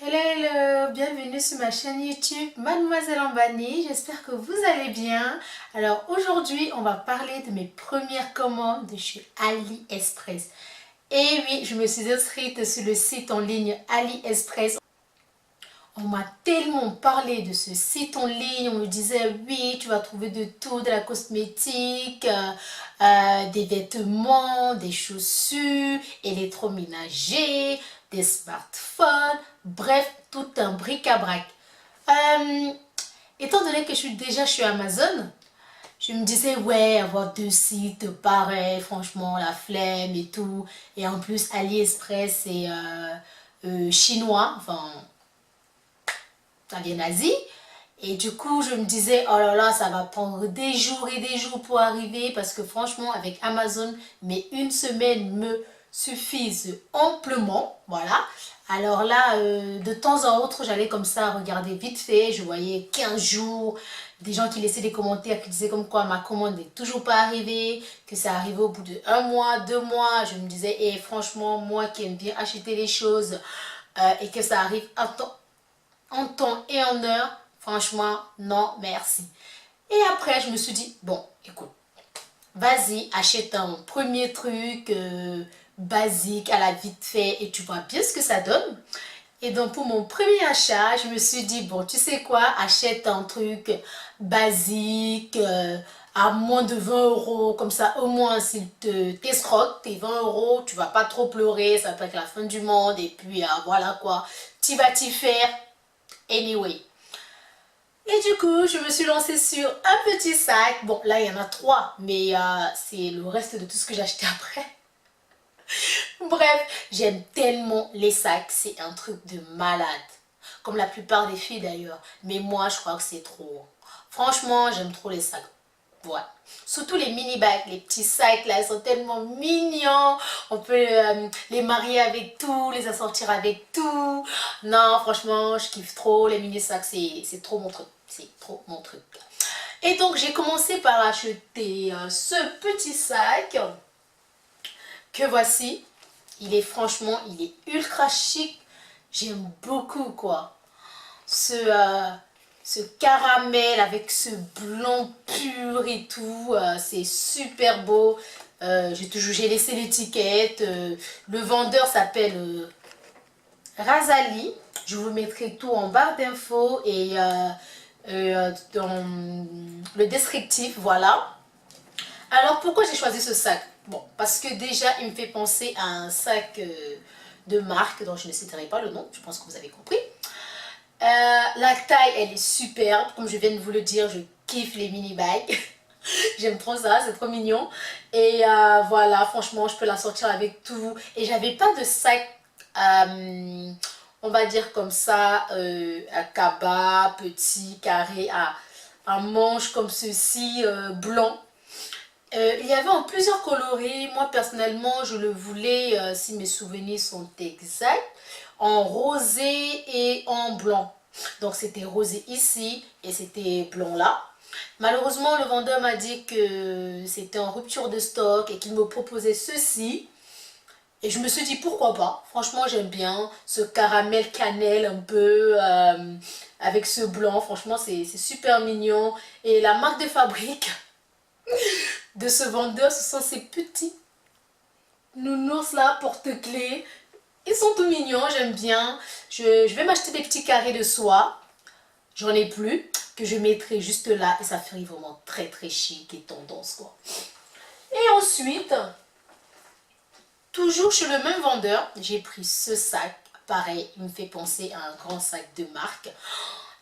Hello, hello, bienvenue sur ma chaîne YouTube Mademoiselle Ambani, j'espère que vous allez bien. Alors aujourd'hui, on va parler de mes premières commandes de chez AliExpress. Et oui, je me suis inscrite sur le site en ligne AliExpress. On m'a tellement parlé de ce site en ligne, on me disait oui, tu vas trouver de tout, de la cosmétique, des vêtements, des chaussures, électroménager, des smartphones, bref, tout un bric-à-brac. Étant donné que je suis déjà chez Amazon, je me disais ouais, avoir deux sites pareils, franchement, la flemme et tout. Et en plus, AliExpress, c'est chinois, enfin ça vient d'Asie. Et du coup, je me disais, oh là là, ça va prendre des jours et des jours pour arriver parce que franchement, avec Amazon, mais une semaine me suffisent amplement. Voilà. Alors là, de temps en autre, j'allais comme ça regarder vite fait. Je voyais 15 jours, des gens qui laissaient des commentaires qui disaient comme quoi ma commande n'est toujours pas arrivée, que ça arrivait au bout de 1 mois, 2 mois. Je me disais, et franchement, moi qui aime bien acheter les choses et que ça arrive en temps et en heure, franchement, non, merci. Et après, je me suis dit, bon, écoute, vas-y, achète un premier truc basique à la vite fait et tu vois bien ce que ça donne. Et donc, pour mon premier achat, je me suis dit, bon, tu sais quoi, achète un truc basique à moins de 20 euros. Comme ça, au moins, s'il t'escroque, tes 20 euros, tu vas pas trop pleurer, ça va pas être la fin du monde. Et puis, voilà quoi, tu vas t'y faire. Anyway. Et du coup, je me suis lancée sur un petit sac. Bon, là, il y en a trois, mais c'est le reste de tout ce que j'ai acheté après. Bref, j'aime tellement les sacs. C'est un truc de malade. Comme la plupart des filles d'ailleurs. Mais moi, je crois que c'est trop. Franchement, j'aime trop les sacs. Ouais. Surtout les mini bags, les petits sacs là, ils sont tellement mignons. On peut les marier avec tout, les assortir avec tout. Non, franchement, je kiffe trop. Les mini sacs, c'est trop mon truc. C'est trop mon truc. Et donc, j'ai commencé par acheter ce petit sac que voici. Il est franchement, il est ultra chic. J'aime beaucoup quoi. Ce caramel avec ce blanc pur et tout, c'est super beau. J'ai laissé l'étiquette. Le vendeur s'appelle Razali. Je vous mettrai tout en barre d'infos et dans le descriptif, voilà. Alors pourquoi j'ai choisi ce sac? Bon, parce que déjà il me fait penser à un sac de marque dont je ne citerai pas le nom, je pense que vous avez compris. La taille, elle est superbe. Comme je viens de vous le dire, je kiffe les mini bags. J'aime trop ça, c'est trop mignon. Et voilà, franchement, je peux la sortir avec tout. Et j'avais pas de sac, on va dire comme ça, à cabas, petit, carré, à manches comme ceci, blanc. Il y avait en plusieurs coloris. Moi, personnellement, je le voulais, si mes souvenirs sont exacts, en rosé et en blanc. Donc, c'était rosé ici et c'était blanc là. Malheureusement, le vendeur m'a dit que c'était en rupture de stock et qu'il me proposait ceci. Et je me suis dit, pourquoi pas? Franchement, j'aime bien ce caramel cannelle un peu avec ce blanc. Franchement, c'est super mignon. Et la marque de fabrique de ce vendeur, ce sont ces petits nounours là, porte-clés. Ils sont tout mignons, j'aime bien. Je vais m'acheter des petits carrés de soie. J'en ai plus, que je mettrai juste là. Et ça fait vraiment très très chic et tendance quoi. Et ensuite, toujours chez le même vendeur, j'ai pris ce sac. Pareil, il me fait penser à un grand sac de marque.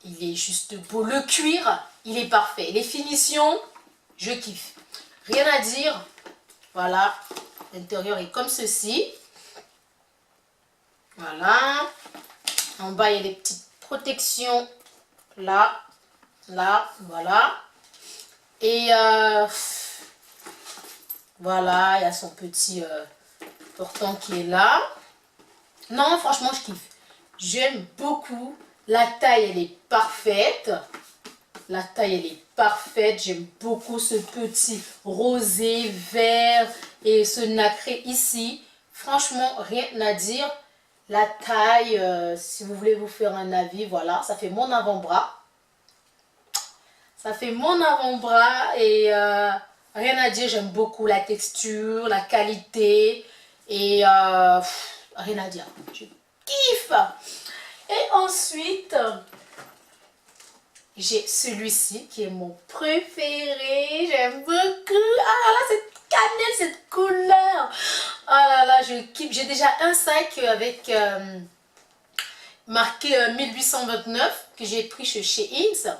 Il est juste beau. Le cuir, il est parfait. Les finitions, je kiffe. Rien à dire. Voilà, l'intérieur est comme ceci. Voilà. En bas, il y a des petites protections. Là, là, voilà. Et voilà, il y a son petit portant qui est là. Non, franchement, je kiffe. J'aime beaucoup. La taille, elle est parfaite. La taille, elle est parfaite. J'aime beaucoup ce petit rosé, vert et ce nacré ici. Franchement, rien à dire. La taille, si vous voulez vous faire un avis, voilà, ça fait mon avant-bras. Ça fait mon avant-bras et rien à dire, j'aime beaucoup la texture, la qualité et rien à dire, je kiffe. Et ensuite, j'ai celui-ci qui est mon préféré, j'aime beaucoup. Ah là, cette cannelle, cette couleur. Ah là là, je kiffe. J'ai déjà un sac avec marqué 1829 que j'ai pris chez Shein.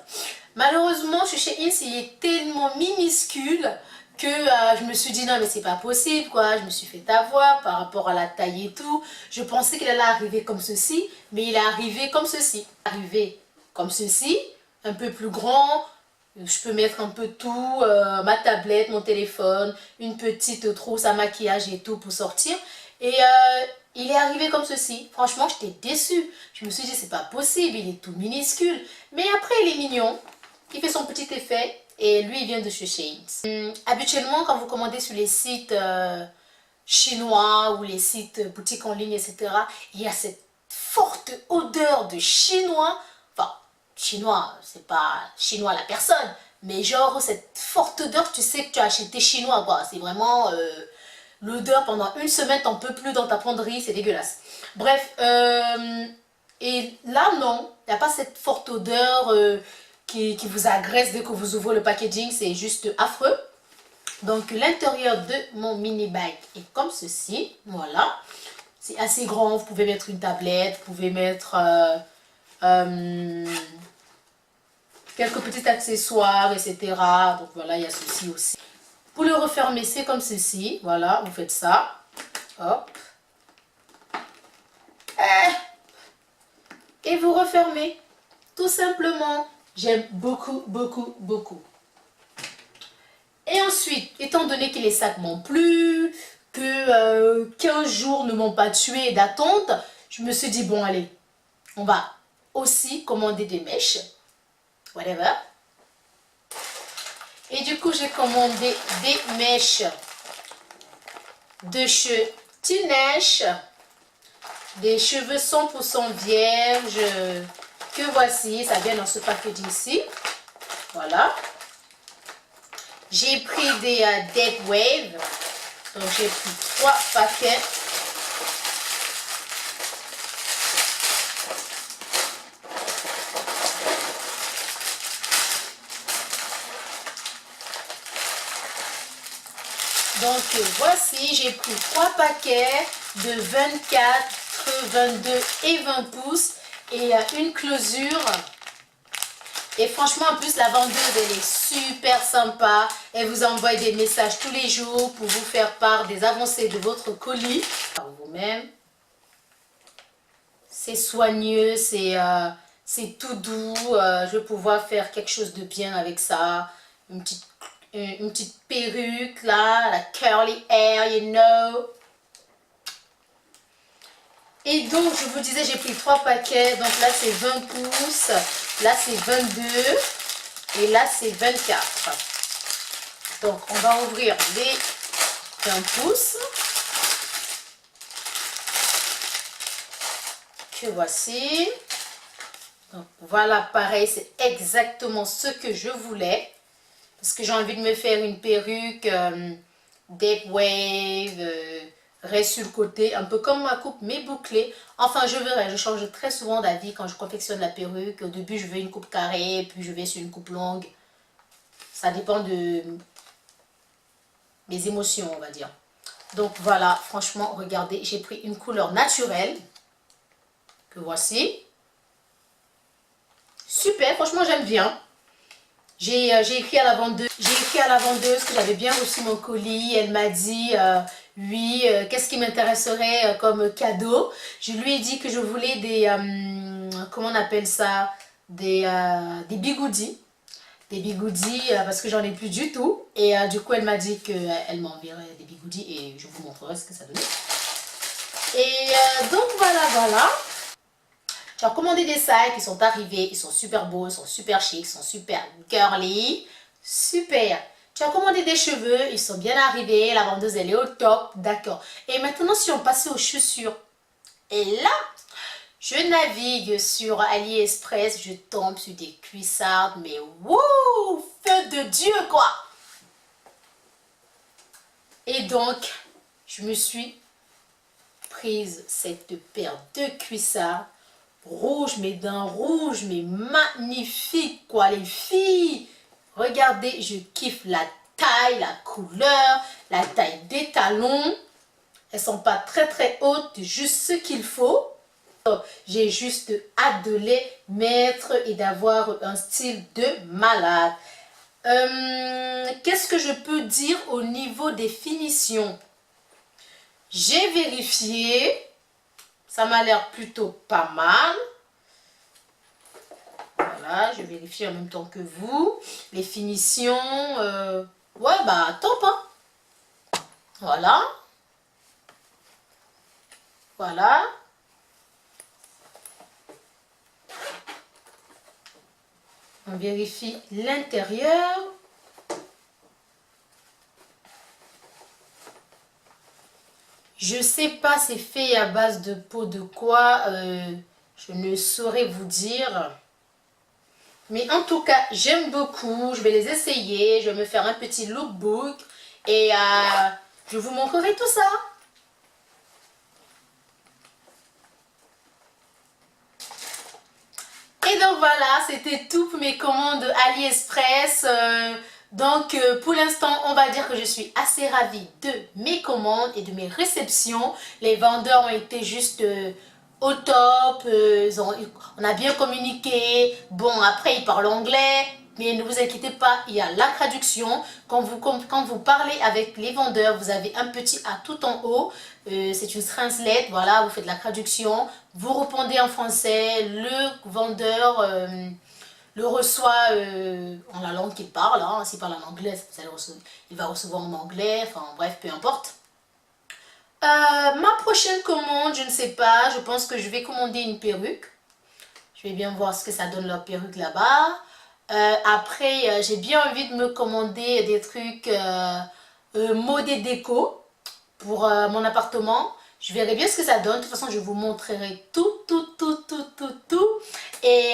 Malheureusement, chez Shein, il est tellement minuscule que je me suis dit non mais c'est pas possible quoi, je me suis fait avoir par rapport à la taille et tout. Je pensais qu'il allait arriver comme ceci, mais il est arrivé comme ceci. Arrivé comme ceci, un peu plus grand, je peux mettre un peu tout, ma tablette, mon téléphone, une petite trousse à maquillage et tout pour sortir. Et il est arrivé comme ceci. Franchement, j'étais déçue. Je me suis dit, c'est pas possible, il est tout minuscule. Mais après, il est mignon. Il fait son petit effet. Et lui, il vient de chez Shein. Habituellement, quand vous commandez sur les sites chinois ou les sites boutiques en ligne, etc., il y a cette forte odeur de chinois. Enfin, chinois, c'est pas chinois la personne. Mais genre, cette forte odeur, tu sais que tu as acheté chinois, quoi. C'est vraiment... l'odeur, pendant une semaine, t'en peux plus dans ta penderie, c'est dégueulasse. Bref, et là, non, il n'y a pas cette forte odeur qui vous agresse dès que vous ouvrez le packaging, c'est juste affreux. Donc, l'intérieur de mon mini bag est comme ceci, voilà. C'est assez grand, vous pouvez mettre une tablette, vous pouvez mettre quelques petits accessoires, etc. Donc, voilà, il y a ceci aussi. Pour le refermer, c'est comme ceci. Voilà, vous faites ça. Hop. Et vous refermez. Tout simplement. J'aime beaucoup, beaucoup, beaucoup. Et ensuite, étant donné que les sacs m'ont plu, que 15 jours ne m'ont pas tué d'attente, je me suis dit, bon, allez, on va aussi commander des mèches. Whatever. Et du coup, j'ai commandé des mèches de chez Tinesh, des cheveux 100% vierges, que voici, ça vient dans ce packaging-ci. Voilà. J'ai pris des Dead Wave, donc j'ai pris 3 paquets. Donc voici, j'ai pris 3 paquets de 24, 22 et 20 pouces et une closure. Et franchement, en plus, la vendeuse, elle est super sympa. Elle vous envoie des messages tous les jours pour vous faire part des avancées de votre colis. Par vous-même. C'est soigneux, c'est tout doux. Je vais pouvoir faire quelque chose de bien avec ça. Une petite perruque là, la curly hair, you know. Et donc, je vous disais, j'ai pris 3 paquets. Donc là, c'est 20 pouces. Là, c'est 22. Et là, c'est 24. Donc, on va ouvrir les 20 pouces. Que voici. Donc, voilà, pareil, c'est exactement ce que je voulais. Parce que j'ai envie de me faire une perruque deep wave, reste sur le côté, un peu comme ma coupe, mais bouclée. Enfin, je verrai, je change très souvent d'avis quand je confectionne la perruque. Au début, je veux une coupe carrée, puis je vais sur une coupe longue. Ça dépend de mes émotions, on va dire. Donc voilà, franchement, regardez, j'ai pris une couleur naturelle, que voici. Super, franchement, j'aime bien. J'ai écrit à la vendeuse, que j'avais bien reçu mon colis. Elle m'a dit oui, qu'est-ce qui m'intéresserait comme cadeau. Je lui ai dit que je voulais des, comment on appelle ça, des bigoudis. Des bigoudis parce que j'en ai plus du tout. Et du coup, elle m'a dit qu'elle m'enverrait des bigoudis et je vous montrerai ce que ça donnait. Et donc voilà. J'ai commandé des sacs, ils sont arrivés, ils sont super beaux, ils sont super chics, ils sont super girly, super. Tu as commandé des cheveux, ils sont bien arrivés, la vendeuse elle est au top, d'accord. Et maintenant si on passait aux chaussures, Et là, je navigue sur AliExpress, je tombe sur des cuissardes, mais wouh, feu de Dieu quoi. Et donc, je me suis prise cette paire de cuissards rouges, mais d'un rouge, mais magnifique quoi les filles. Regardez, je kiffe la taille, la couleur, la taille des talons. Elles sont pas très hautes, juste ce qu'il faut. J'ai juste hâte de les mettre et d'avoir un style de malade. Qu'est-ce que je peux dire au niveau des finitions? J'ai vérifié, ça m'a l'air plutôt pas mal. Voilà, je vérifie en même temps que vous. Les finitions, ouais, bah top, hein. Voilà. Voilà. On vérifie l'intérieur. Je sais pas c'est fait à base de peau de quoi, je ne saurais vous dire. Mais en tout cas, j'aime beaucoup, je vais les essayer, je vais me faire un petit lookbook et je vous montrerai tout ça. Et donc voilà, c'était tout pour mes commandes AliExpress. Pour l'instant, on va dire que je suis assez ravie de mes commandes et de mes réceptions. Les vendeurs ont été juste au top. On a bien communiqué. Bon, après, ils parlent anglais. Mais ne vous inquiétez pas, il y a la traduction. Quand vous parlez avec les vendeurs, vous avez un petit A tout en haut. C'est une translate, voilà, vous faites la traduction. Vous répondez en français, le vendeur le reçoit en la langue qu'il parle. Hein. S'il parle en anglais, il va recevoir en anglais. Enfin bref, peu importe. Ma prochaine commande, je ne sais pas. Je pense que je vais commander une perruque. Je vais bien voir ce que ça donne leur perruque là-bas. Après, j'ai bien envie de me commander des trucs mode et déco pour mon appartement. Je verrai bien ce que ça donne. De toute façon, je vous montrerai tout. Et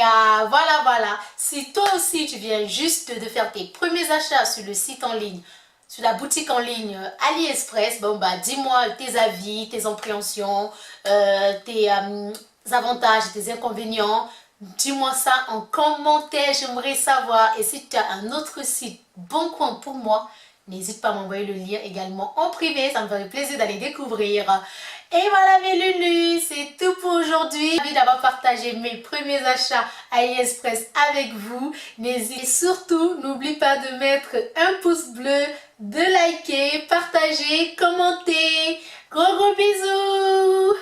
voilà. Si toi aussi, tu viens juste de faire tes premiers achats sur le site en ligne, sur la boutique en ligne AliExpress, bon bah dis-moi tes avis, tes appréhensions, tes avantages et tes inconvénients. Dis-moi ça en commentaire, j'aimerais savoir. Et si tu as un autre site bon coin pour moi, n'hésite pas à m'envoyer le lien également en privé, ça me ferait plaisir d'aller découvrir. Et voilà mes loulous, c'est tout pour aujourd'hui. Ravi d'avoir partagé mes premiers achats AliExpress avec vous. N'hésitez surtout, n'oublie pas de mettre un pouce bleu, de liker, partager, commenter. Gros bisous!